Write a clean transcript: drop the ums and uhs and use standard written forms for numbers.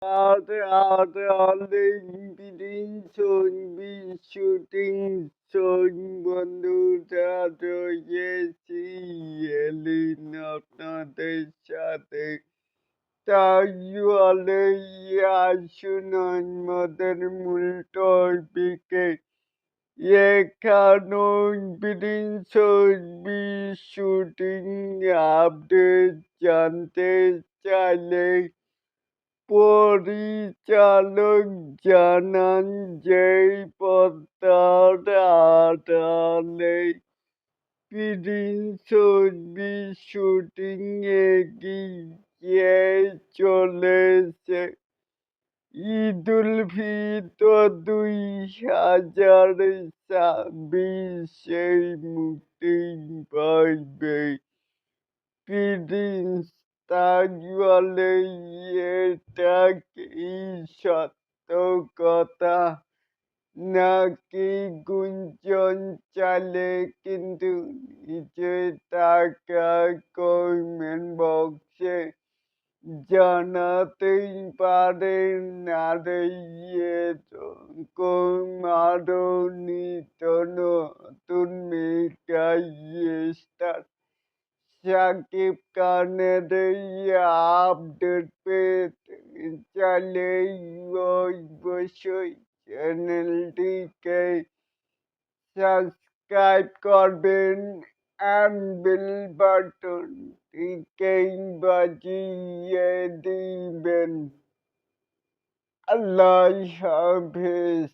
Darling, shooting son বন্ধুরা রয়েছি এলিন আপনাদের সাথে তাহলে আসুন আমাদের মূল টপিকে এখানে শুটিং আপডেট জানতে চাইলে পরিচালক জানান যে পর্দার আড়ালে ছবি শুটিং এগিয়ে চলেছে। ঈদুল ফিতর 2026-এ মুক্তি পাবে প্রিন্স। তাহলে এটা কি সত্য কথা নাকি গুঞ্জন? চাইলে কিন্তু নিচে থাকা কমেন্ট বক্সে জানাতেই পারেন। আর এরকম আরো নিত্য নতুন মেগা স্টার শাকিব খানের এই আপডেট পেতে চাইলে অবশ্যই চ্যানেলটিকে সাবস্ক্রাইব করবেন and বেল বাটনটিকে বাজিয়ে দিবেন। আল্লাহ হাফেজ।